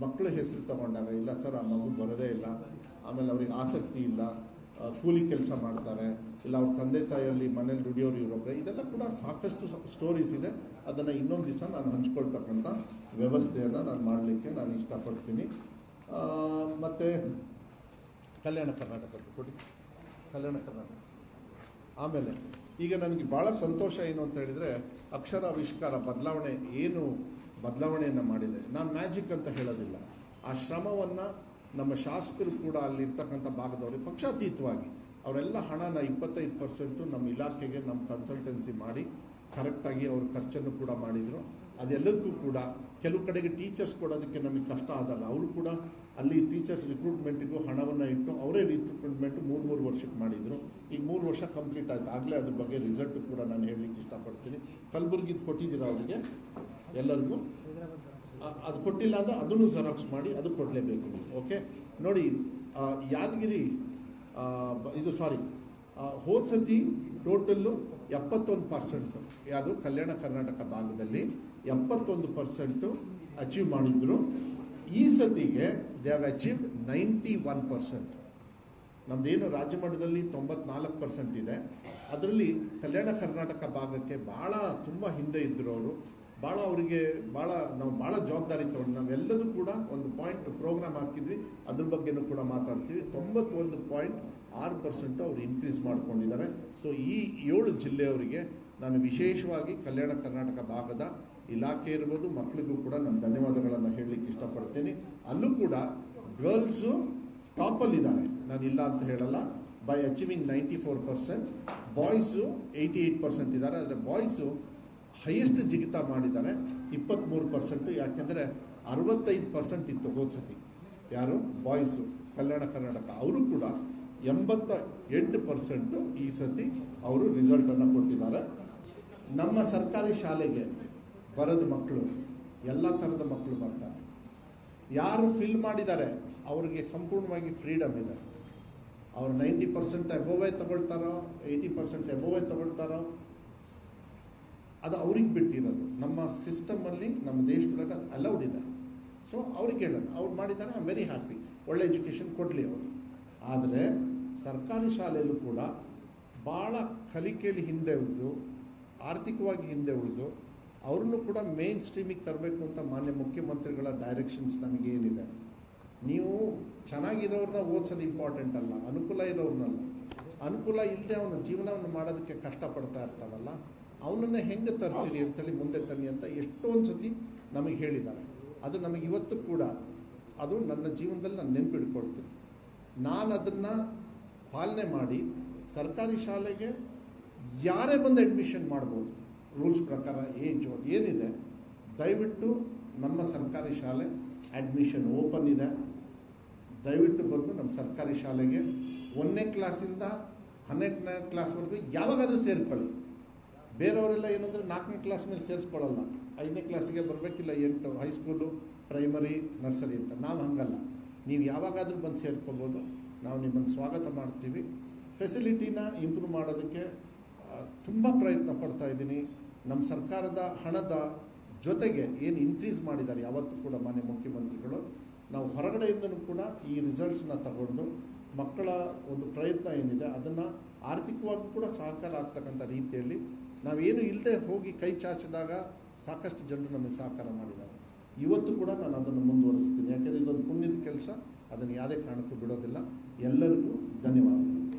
ಮಕ್ಕಳ ಹೆಸರು ತಗೊಂಡಾಗ, ಇಲ್ಲ ಸರ್ ಆ ಮಗು ಬರೋದೇ ಇಲ್ಲ, ಆಮೇಲೆ ಅವ್ರಿಗೆ ಆಸಕ್ತಿ ಇಲ್ಲ, ಕೂಲಿ ಕೆಲಸ ಮಾಡ್ತಾರೆ, ಇಲ್ಲ ಅವ್ರ ತಂದೆ ತಾಯಿಯಲ್ಲಿ ಮನೇಲಿ ದುಡಿಯೋರು ಇವರೊಬ್ಬರೇ. ಇದೆಲ್ಲ ಕೂಡ ಸಾಕಷ್ಟು ಸ್ಟೋರೀಸ್ ಇದೆ. ಅದನ್ನು ಇನ್ನೊಂದು ದಿವಸ ನಾನು ಹಂಚ್ಕೊಳ್ತಕ್ಕಂಥ ವ್ಯವಸ್ಥೆಯನ್ನು ನಾನು ಮಾಡಲಿಕ್ಕೆ ನಾನು ಇಷ್ಟಪಡ್ತೀನಿ. ಮತ್ತು ಕಲ್ಯಾಣ ಕರ್ನಾಟಕದ್ದು ಕೊಡಿ, ಕಲ್ಯಾಣ ಕರ್ನಾಟಕ. ಆಮೇಲೆ ಈಗ ನನಗೆ ಭಾಳ ಸಂತೋಷ ಏನು ಅಂತ ಹೇಳಿದರೆ, ಅಕ್ಷರಾವಿಷ್ಕಾರ ಬದಲಾವಣೆಯನ್ನು ಮಾಡಿದೆ. ನಾನು ಮ್ಯಾಜಿಕ್ ಅಂತ ಹೇಳೋದಿಲ್ಲ. ಆ ಶ್ರಮವನ್ನು ನಮ್ಮ ಶಾಸಕರು ಕೂಡ ಅಲ್ಲಿರ್ತಕ್ಕಂಥ ಭಾಗದವ್ರಿಗೆ ಪಕ್ಷಾತೀತವಾಗಿ ಅವರೆಲ್ಲ ಹಣನ 25% ನಮ್ಮ ಇಲಾಖೆಗೆ, ನಮ್ಮ ಕನ್ಸಲ್ಟೆನ್ಸಿ ಮಾಡಿ ಕರೆಕ್ಟಾಗಿ ಅವ್ರ ಖರ್ಚನ್ನು ಕೂಡ ಮಾಡಿದರು. ಅದೆಲ್ಲದಕ್ಕೂ ಕೂಡ ಕೆಲವು ಕಡೆಗೆ ಟೀಚರ್ಸ್ ಕೊಡೋದಕ್ಕೆ ನಮಗೆ ಕಷ್ಟ ಆದಲ್ಲ, ಅವರು ಕೂಡ ಅಲ್ಲಿ ಟೀಚರ್ಸ್ ರಿಕ್ರೂಟ್ಮೆಂಟಿಗೂ ಹಣವನ್ನು ಇಟ್ಟು ಅವರೇ ರಿಕ್ರೂಟ್ಮೆಂಟು 3 ವರ್ಷಕ್ಕೆ ಮಾಡಿದರು. ಈಗ 3 ವರ್ಷ ಕಂಪ್ಲೀಟ್ ಆಯಿತು. ಆಗಲೇ ಅದ್ರ ಬಗ್ಗೆ ರಿಸಲ್ಟ್ ಕೂಡ ನಾನು ಹೇಳಲಿಕ್ಕೆ ಇಷ್ಟಪಡ್ತೀನಿ. ಕಲಬುರಗಿದು ಕೊಟ್ಟಿದ್ದೀರಾ ಅವರಿಗೆ ಎಲ್ಲರಿಗೂ? ಅದು ಕೊಟ್ಟಿಲ್ಲ ಅಂದರೆ ಅದನ್ನು ಜೆರಾಕ್ಸ್ ಮಾಡಿ ಅದು ಕೊಡಲೇಬೇಕು ನೀವು. ಓಕೆ, ನೋಡಿ, ಯಾದಗಿರಿ ಹೋದ ಸತಿ ಟೋಟಲ್ಲು 71%, ಯಾವುದು ಕಲ್ಯಾಣ ಕರ್ನಾಟಕ ಭಾಗದಲ್ಲಿ 71% ಅಚೀವ್ ಮಾಡಿದ್ರು. ಈ ಸತಿಗೆ ದೇ ಹ್ಯಾವ್ ಅಚೀವ್ಡ್ 91%. ನಮ್ಮದೇನು ರಾಜ್ಯ ಮಟ್ಟದಲ್ಲಿ 94% ಇದೆ, ಅದರಲ್ಲಿ ಕಲ್ಯಾಣ ಕರ್ನಾಟಕ ಭಾಗಕ್ಕೆ ತುಂಬ ಹಿಂದೆ ಇದ್ದರು ಅವರು. ನಾವು ಭಾಳ ಜವಾಬ್ದಾರಿ ತೊಗೊಂಡು ನಾವೆಲ್ಲದೂ ಕೂಡ ಒಂದು ಪ್ರೋಗ್ರಾಮ್ ಹಾಕಿದ್ವಿ, ಅದ್ರ ಬಗ್ಗೆನೂ ಕೂಡ ಮಾತಾಡ್ತೀವಿ. 91.6% ಅವರು ಇನ್ಕ್ರೀಸ್ ಮಾಡ್ಕೊಂಡಿದ್ದಾರೆ. ಸೊ ಈ 7 ಜಿಲ್ಲೆಯವರಿಗೆ ನಾನು ವಿಶೇಷವಾಗಿ ಕಲ್ಯಾಣ ಕರ್ನಾಟಕ ಭಾಗದ ಇಲಾಖೆ ಇರ್ಬೋದು, ಮಕ್ಕಳಿಗೂ ಕೂಡ ನಾನು ಧನ್ಯವಾದಗಳನ್ನು ಹೇಳಲಿಕ್ಕೆ ಇಷ್ಟಪಡ್ತೀನಿ. ಅಲ್ಲೂ ಕೂಡ ಗರ್ಲ್ಸು ಟಾಪಲ್ಲಿದ್ದಾರೆ, ನಾನು ಇಲ್ಲ ಅಂತ ಹೇಳಲ್ಲ, ಬೈ ಅಚೀವಿಂಗ್ 94%. ಬಾಯ್ಸು 88% ಇದ್ದಾರೆ, ಆದರೆ ಬಾಯ್ಸು ಹೈಯೆಸ್ಟ್ ಜಿಗಿತ ಮಾಡಿದ್ದಾರೆ 23%. ಯಾಕೆಂದರೆ 65% ಇತ್ತು ಹೋದ ಸತಿ. ಯಾರು? ಬಾಯ್ಸು ಕಲ್ಯಾಣ ಕರ್ನಾಟಕ. ಅವರು ಕೂಡ 88% ಈ ಸತಿ ಅವರು ರಿಸಲ್ಟನ್ನು ಕೊಟ್ಟಿದ್ದಾರೆ. ನಮ್ಮ ಸರ್ಕಾರಿ ಶಾಲೆಗೆ ಬರೋದ ಮಕ್ಕಳು ಎಲ್ಲ ಥರದ ಮಕ್ಕಳು ಬರ್ತಾರೆ. ಯಾರು ಫಿಲ್ ಮಾಡಿದ್ದಾರೆ ಅವ್ರಿಗೆ ಸಂಪೂರ್ಣವಾಗಿ ಫ್ರೀಡಮ್ ಇದೆ. ಅವ್ರು 90% ಅಬೋವೇ ತಗೊಳ್ತಾರೋ, 80% ಅಬೋವೇ ತಗೊಳ್ತಾರೋ, ಅದು ಅವ್ರಿಗೆ ಬಿಟ್ಟಿರೋದು. ನಮ್ಮ ಸಿಸ್ಟಮಲ್ಲಿ ನಮ್ಮ ದೇಶದೊಳಗೆ ಅದು ಅಲೌಡ್ ಇದೆ. ಸೊ ಅವ್ರಿಗೆ ಹೇಳೋಣ, ಅವ್ರು ಮಾಡಿದ್ದಾರೆ, ಐ ಆಮ್ ವೆರಿ ಹ್ಯಾಪಿ, ಒಳ್ಳೆ ಎಜುಕೇಷನ್ ಕೊಡಲಿ ಅವರು. ಆದರೆ ಸರ್ಕಾರಿ ಶಾಲೆಯಲ್ಲೂ ಕೂಡ ಭಾಳ ಕಲಿಕೆಯಲ್ಲಿ ಹಿಂದೆ ಉಳಿದು, ಆರ್ಥಿಕವಾಗಿ ಹಿಂದೆ ಉಳಿದು, ಅವ್ರನ್ನೂ ಕೂಡ ಮೇನ್ ಸ್ಟ್ರೀಮಿಗೆ ತರಬೇಕು ಅಂತ ಮಾನ್ಯ ಮುಖ್ಯಮಂತ್ರಿಗಳ ಡೈರೆಕ್ಷನ್ಸ್ ನಮಗೇನಿದೆ. ನೀವು ಚೆನ್ನಾಗಿರೋರನ್ನ ಓದಿಸೋದು ಇಂಪಾರ್ಟೆಂಟ್ ಅಲ್ಲ, ಅನುಕೂಲ ಇರೋರ್ನಲ್ಲ. ಅನುಕೂಲ ಇಲ್ಲದೆ ಅವನ ಜೀವನವನ್ನು ಮಾಡೋದಕ್ಕೆ ಕಷ್ಟಪಡ್ತಾ ಇರ್ತಾನಲ್ಲ, ಅವನನ್ನು ಹೆಂಗೆ ತರ್ತೀರಿ ಅಂತೇಳಿ ಮುಂದೆ ತನ್ನಿ ಅಂತ ಎಷ್ಟೊಂದು ಸತಿ ನಮಗೆ ಹೇಳಿದ್ದಾರೆ. ಅದು ನಮಗೆ ಇವತ್ತು ಕೂಡ ಅದು ನನ್ನ ಜೀವನದಲ್ಲಿ ನಾನು ನೆನಪಿಡ್ಕೊಳ್ತೀನಿ. ನಾನು ಅದನ್ನು ಪಾಲನೆ ಮಾಡಿ ಸರ್ಕಾರಿ ಶಾಲೆಗೆ ಯಾರೇ ಬಂದು ಅಡ್ಮಿಷನ್ ಮಾಡ್ಬೋದು, ರೂಲ್ಸ್ ಪ್ರಕಾರ ಏಜು ಅದು ಏನಿದೆ. ದಯವಿಟ್ಟು ನಮ್ಮ ಸರ್ಕಾರಿ ಶಾಲೆ ಅಡ್ಮಿಷನ್ ಓಪನ್ ಇದೆ. ದಯವಿಟ್ಟು ಬಂದು ನಮ್ಮ ಸರ್ಕಾರಿ ಶಾಲೆಗೆ 1ನೇ ಕ್ಲಾಸಿಂದ 12ನೇ ಕ್ಲಾಸ್ವರೆಗೂ ಯಾವಾಗಾದರೂ ಸೇರ್ಕೊಳ್ಳಿ. ಬೇರೆಯವರೆಲ್ಲ ಏನಂದರೆ 4ನೇ ಕ್ಲಾಸ್ ಮೇಲೆ ಸೇರಿಸ್ಕೊಳ್ಳಲ್ಲ, 5ನೇ ಕ್ಲಾಸಿಗೆ ಬರಬೇಕಿಲ್ಲ, 8 ಹೈಸ್ಕೂಲು, ಪ್ರೈಮರಿ, ನರ್ಸರಿ ಅಂತ. ನಾವು ಹಂಗಲ್ಲ, ನೀವು ಯಾವಾಗಾದರೂ ಬಂದು ಸೇರ್ಕೋಬೋದು. ನಾವು ನಿಮ್ಮನ್ನು ಸ್ವಾಗತ ಮಾಡ್ತೀವಿ. ಫೆಸಿಲಿಟಿನ ಇಂಪ್ರೂವ್ ಮಾಡೋದಕ್ಕೆ ತುಂಬ ಪ್ರಯತ್ನ ಪಡ್ತಾ ಇದ್ದೀನಿ. ನಮ್ಮ ಸರ್ಕಾರದ ಹಣದ ಜೊತೆಗೆ ಏನು ಇನ್ಕ್ರೀಸ್ ಮಾಡಿದ್ದಾರೆ ಯಾವತ್ತೂ ಕೂಡ ಮಾನ್ಯ ಮುಖ್ಯಮಂತ್ರಿಗಳು, ನಾವು ಹೊರಗಡೆಯಿಂದನೂ ಕೂಡ ಈ ರಿಸಲ್ಟ್ಸ್ನ ತಗೊಂಡು ಮಕ್ಕಳ ಒಂದು ಪ್ರಯತ್ನ ಏನಿದೆ ಅದನ್ನು ಆರ್ಥಿಕವಾಗಿ ಕೂಡ ಸಹಕಾರ ಆಗ್ತಕ್ಕಂಥ ರೀತಿಯಲ್ಲಿ ನಾವೇನು ಇಲ್ಲದೆ ಹೋಗಿ ಕೈ ಚಾಚಿದಾಗ ಸಾಕಷ್ಟು ಜನರು ನಮಗೆ ಸಹಕಾರ ಮಾಡಿದ್ದಾರೆ. ಇವತ್ತು ಕೂಡ ನಾನು ಅದನ್ನು ಮುಂದುವರಿಸ್ತೀನಿ. ಯಾಕೆಂದರೆ ಇದೊಂದು ಪುಣ್ಯದ ಕೆಲಸ, ಅದನ್ನು ಯಾವುದೇ ಕಾರಣಕ್ಕೂ ಬಿಡೋದಿಲ್ಲ. ಎಲ್ಲರಿಗೂ ಧನ್ಯವಾದಗಳು.